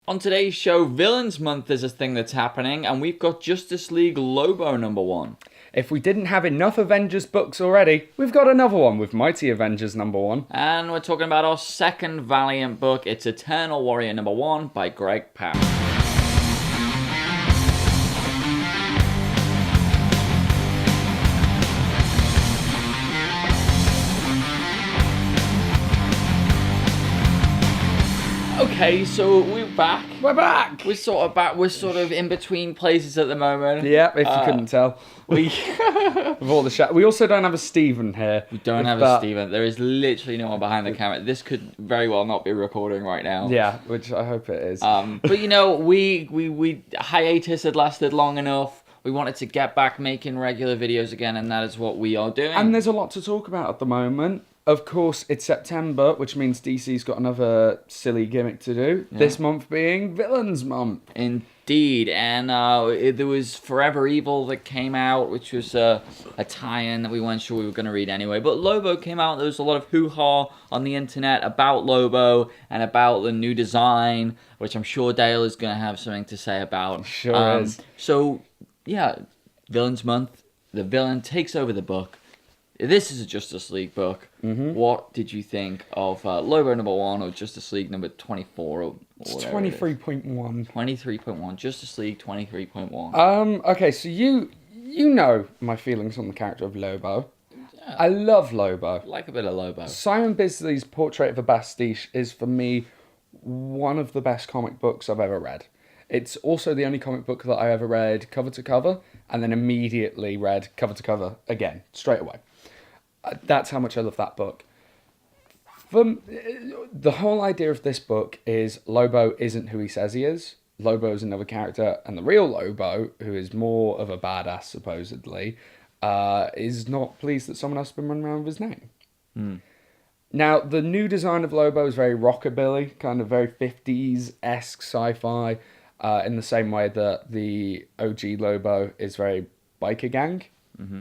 On today's show, Villains Month is a thing that's happening, and we've got Justice League Lobo #1. If we didn't have enough Avengers books already, we've got another one with Mighty Avengers #1. And we're talking about our second Valiant book. It's Eternal Warrior #1 by Greg Pak. Okay, so we're back. We're back! We're sort of back. We're sort of in between places at the moment. Yeah, if you couldn't tell. We With all the we also don't have a Stephen here. we don't have a Steven. There is literally no one behind the camera. This could very well not be recording right now. Yeah, which I hope it is. But you know, we hiatus had lasted long enough. We wanted to get back making regular videos again, and that is what we are doing. And there's a lot to talk about at the moment. Of course, it's September, which means DC's got another silly gimmick to do. Yeah. This month being Villains Month. Indeed, and there was Forever Evil that came out, which was a tie-in that we weren't sure we were going to read anyway. But Lobo came out. There was a lot of hoo-ha on the internet about Lobo and about the new design, which I'm sure Dale is going to have something to say about. Sure is. So, yeah, Villains Month. The villain takes over the book. This is a Justice League book. Mm-hmm. What did you think of Lobo #1 or Justice League number 24 or whatever? 23.1. 23.1. Justice League 23.1. Okay, so you know my feelings on the character of Lobo. Yeah. I love Lobo. I like a bit of Lobo. Simon Bisley's Portrait of a Pastiche is, for me, one of the best comic books I've ever read. It's also the only comic book that I ever read cover to cover, and then immediately read cover to cover again, straight away. That's how much I love that book. The whole idea of this book is Lobo isn't who he says he is. Lobo is another character, and the real Lobo, who is more of a badass, supposedly, is not pleased that someone else has been running around with his name. Mm. Now, the new design of Lobo is very rockabilly, kind of very 50s-esque sci-fi, in the same way that the OG Lobo is very biker gang. Mm-hmm.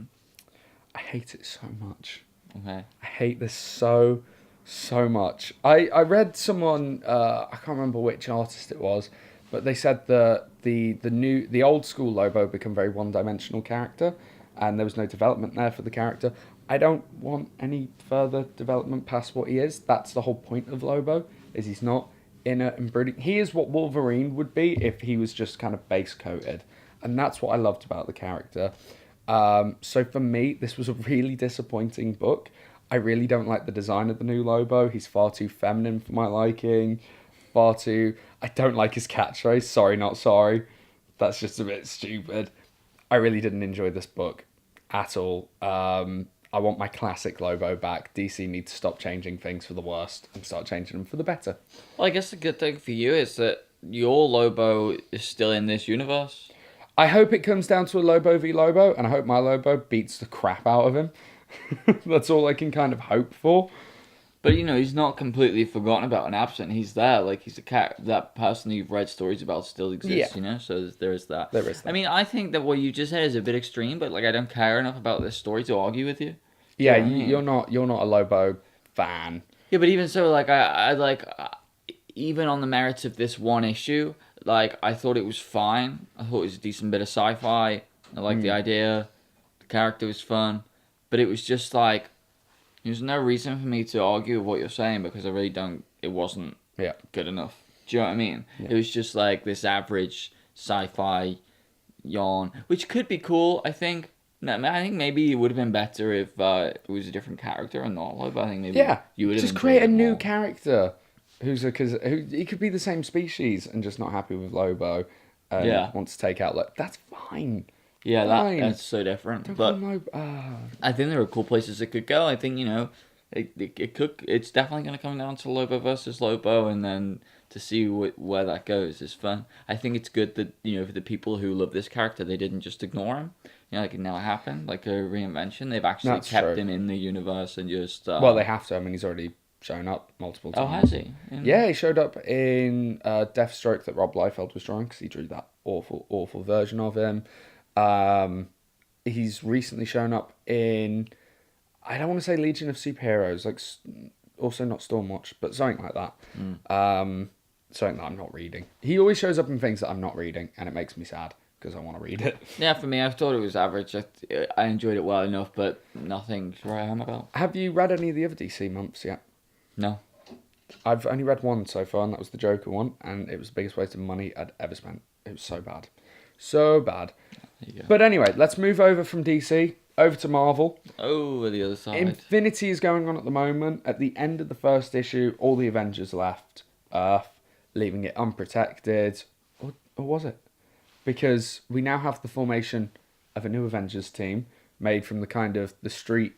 I hate it so much. Okay. I hate this so much. I read someone, I can't remember which artist it was, but they said that the old school Lobo become very one-dimensional character, and there was no development there for the character. I don't want any further development past what he is. That's the whole point of Lobo, is he's not inner and brooding. He is what Wolverine would be if he was just kind of base-coated, and that's what I loved about the character. So for me, this was a really disappointing book. I really don't like the design of the new Lobo. He's far too feminine for my liking. I don't like his catchphrase, sorry, not sorry. That's just a bit stupid. I really didn't enjoy this book at all. I want my classic Lobo back. DC needs to stop changing things for the worst and start changing them for the better. Well, I guess the good thing for you is that your Lobo is still in this universe. I hope it comes down to a Lobo v Lobo, and I hope my Lobo beats the crap out of him. That's all I can kind of hope for. But, you know, he's not completely forgotten about and absent. He's there. Like, he's that person you've read stories about still exists, you know? So there is that. There is that. I mean, I think that what you just said is a bit extreme, but, like, I don't care enough about this story to argue with you. Yeah, you're not a Lobo fan. Yeah, but even so, like, even on the merits of this one issue, like, I thought it was fine. I thought it was a decent bit of sci-fi. I liked the idea. The character was fun. But it was just like, there's no reason for me to argue with what you're saying because I really don't, it wasn't good enough. Do you know what I mean? Yeah. It was just like this average sci-fi yarn, which could be cool, I think. No, I think maybe it would have been better if it was a different character and not Lobo. I think maybe you would have just create a new character. Who he could be the same species and just not happy with Lobo and wants to take out that's fine. Yeah, that's so different. But I think there are cool places it could go. I think, you know, it's definitely going to come down to Lobo versus Lobo, and then to see where that goes is fun. I think it's good that, you know, for the people who love this character, they didn't just ignore him. You know, like it now happened, like a reinvention. They've actually kept him in the universe and just... well, they have to. I mean, he's already shown up multiple times. Oh, has he? Yeah, he showed up in Deathstroke that Rob Liefeld was drawing, because he drew that awful version of him. He's recently shown up in, I don't want to say Legion of Superheroes, like also not Stormwatch, but something like that. something that I'm not reading. He always shows up in things that I'm not reading, and it makes me sad because I want to read it. Yeah, for me, I thought it was average. I enjoyed it well enough, but nothing to write home about. Have you read any of the other DC months yet? No. I've only read one so far, and that was the Joker one, and it was the biggest waste of money I'd ever spent. It was so bad. So bad. There you go. But anyway, let's move over from DC, over to Marvel. Over the other side. Infinity is going on at the moment. At the end of the first issue, all the Avengers left Earth, leaving it unprotected. Or was it? Because we now have the formation of a new Avengers team made from the kind of the street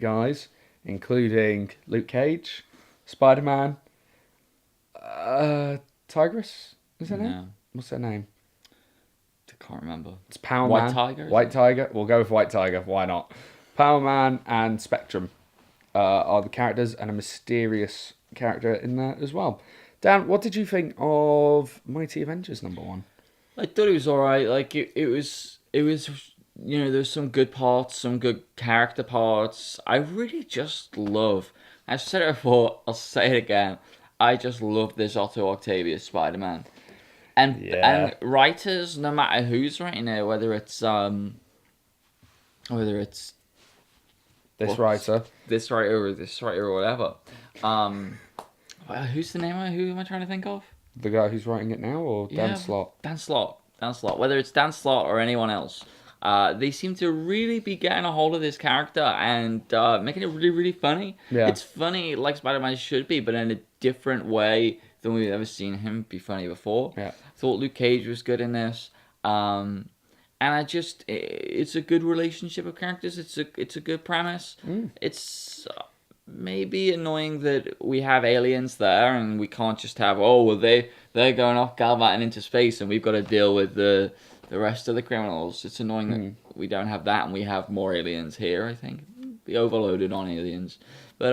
guys, including Luke Cage, Spider-Man, Tigress, is her name? No. What's her name? I can't remember. It's Power White Man. Tiger, is White it? Tiger. We'll go with White Tiger. Why not? Power Man and Spectrum are the characters, and a mysterious character in there as well. Dan, what did you think of Mighty Avengers #1? I thought it was alright. Like it was. There's some good parts, some good character parts. I really just love. I've said it before. I'll say it again. I just love this Otto Octavius Spider-Man, and writers, no matter who's writing it, whether it's This writer. this writer or whatever. Who's the name? Who am I trying to think of? The guy who's writing it now, or Dan Slott? Dan Slott. Whether it's Dan Slott or anyone else, they seem to really be getting a hold of this character and making it really, really funny. Yeah. It's funny like Spider-Man should be, but in a different way than we've ever seen him be funny before. Yeah. I thought Luke Cage was good in this. And it's a good relationship of characters. It's a good premise. It's maybe annoying that we have aliens there and we can't just have they're going off gallivanting into space and we've got to deal with the rest of the criminals. It's annoying that we don't have that and we have more aliens here. I think be overloaded on aliens, but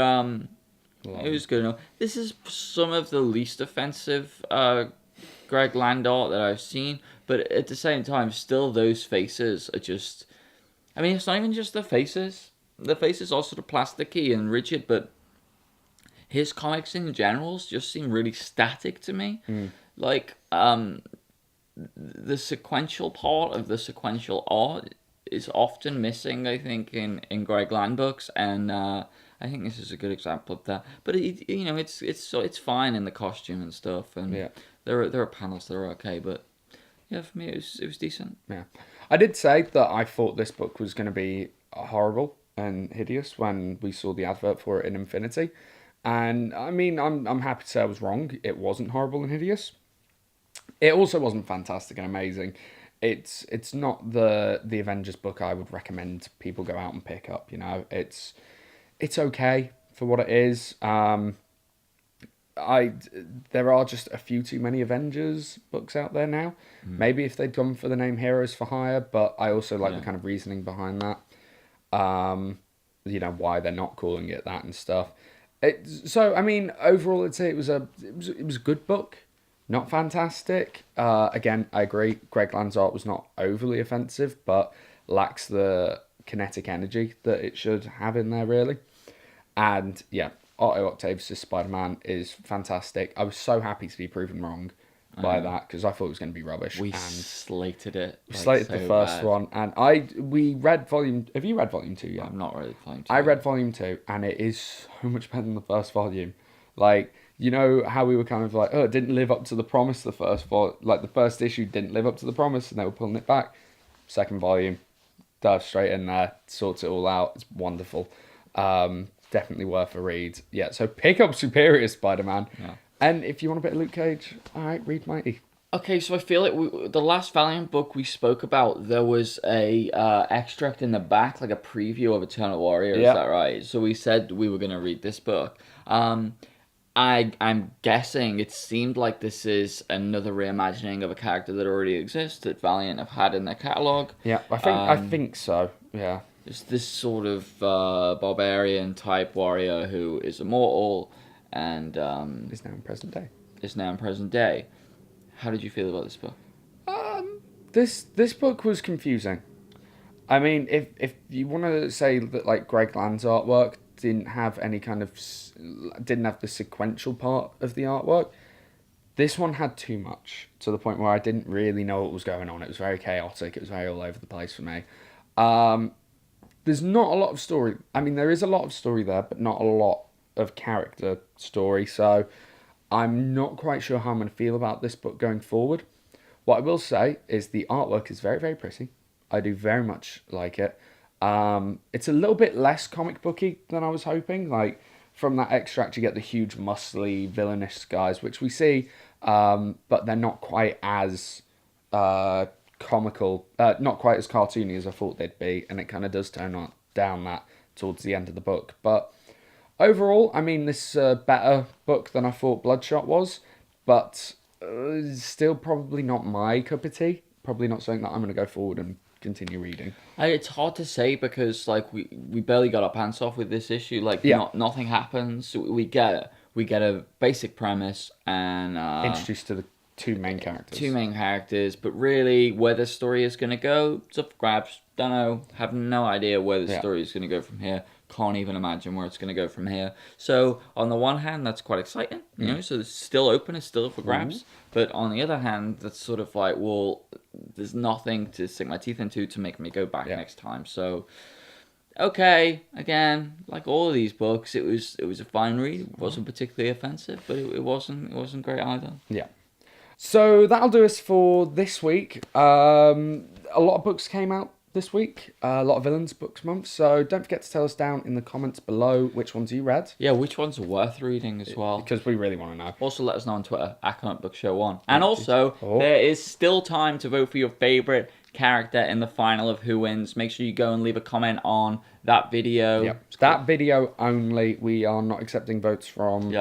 it was good enough. This is some of the least offensive Greg Land art that I've seen, but at the same time, still those faces are just. I mean, it's not even just the faces. The faces are sort of plasticky and rigid, but his comics in general just seem really static to me. Like, the sequential part of the sequential art is often missing, I think, in Greg Land books, and I think this is a good example of that. But it's fine in the costume and stuff, and there are panels that are okay, but yeah, for me it was decent. Yeah, I did say that I thought this book was going to be horrible and hideous when we saw the advert for it in Infinity, and I mean I'm happy to say I was wrong. It wasn't horrible and hideous. It also wasn't fantastic and amazing. It's not the Avengers book I would recommend people go out and pick up. You know, it's okay for what it is. There are just a few too many Avengers books out there now. Maybe if they'd gone for the name Heroes for Hire, but I also like the kind of reasoning behind that. Why they're not calling it that and stuff. So I mean, overall, I'd say it was a good book. Not fantastic. Again, I agree. Greg Land's art was not overly offensive, but lacks the kinetic energy that it should have in there, really. And yeah, Otto Octavius' Spider-Man is fantastic. I was so happy to be proven wrong by that because I thought it was going to be rubbish. We slated it. We slated the first one, and we read volume. Have you read volume 2 yet? I'm not really volume 2. I read volume 2, and it is so much better than the first volume. Like, you know how we were kind of like, it didn't live up to the promise. The first issue didn't live up to the promise, and they were pulling it back. Second volume, dive straight in there, sorts it all out. It's wonderful. Definitely worth a read. Yeah, so pick up Superior Spider-Man. Yeah. And if you want a bit of Luke Cage, all right, read Mighty. Okay, so I feel like the last Valiant book we spoke about, there was a extract in the back, like a preview of Eternal Warrior. Is that right? So we said we were going to read this book. I'm guessing it seemed like this is another reimagining of a character that already exists that Valiant have had in their catalogue. Yeah, I think so. Yeah. It's this sort of barbarian type warrior who is immortal and is now in present day. How did you feel about this book? This book was confusing. I mean, if you want to say that like Greg Land's artwork didn't have the sequential part of the artwork, This one had too much, to the point where I didn't really know what was going on. It was very chaotic. It was very all over the place for me. There's not a lot of story. I mean, there is a lot of story there, but not a lot of character story. So I'm not quite sure how I'm going to feel about this book going forward. What I will say is the artwork is very, very pretty. I do very much like it. It's a little bit less comic booky than I was hoping. Like, from that extract, you get the huge, muscly, villainous guys, which we see, but they're not quite as comical, not quite as cartoony as I thought they'd be, and it kind of does turn down that towards the end of the book. But overall, I mean, this is a better book than I thought Bloodshot was, but still probably not my cup of tea. Probably not something that I'm going to go forward and continue reading. It's hard to say because like we barely got our pants off with this issue. Like nothing happens. We get a basic premise and Introduced to the two main characters. But really, where the story is going to go, it's up for grabs. Don't know. Have no idea where the story is going to go from here. Can't even imagine where it's going to go from here. So on the one hand, that's quite exciting, you know. So it's still open, it's still up for grabs. But on the other hand, that's sort of like, well, there's nothing to sink my teeth into to make me go back next time. So, okay, again, like all of these books, it was a fine read. It wasn't particularly offensive, but it wasn't great either. Yeah. So that'll do us for this week. A lot of books came out this week, a lot of Villains Books Month, so don't forget to tell us down in the comments below which ones you read. Yeah, which ones are worth reading as well. Because we really want to know. Also let us know on Twitter, @ComicBookShow1. And also, there is still time to vote for your favourite character in the final of Who Wins. Make sure you go and leave a comment on that video. Yep. That video only. We are not accepting votes from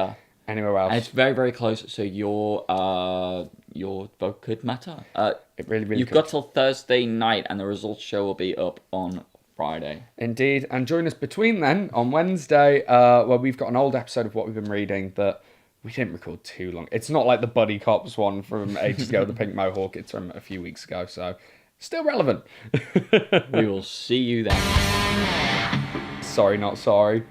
anywhere else. And it's very, very close, so your vote could matter. It really You've got till Thursday night, and the results show will be up on Friday. Indeed, and join us between then on Wednesday, where we've got an old episode of what we've been reading that we didn't record too long. It's not like the Buddy Cops one from ages ago, the Pink Mohawk. It's from a few weeks ago, so still relevant. We will see you then. Sorry, not sorry.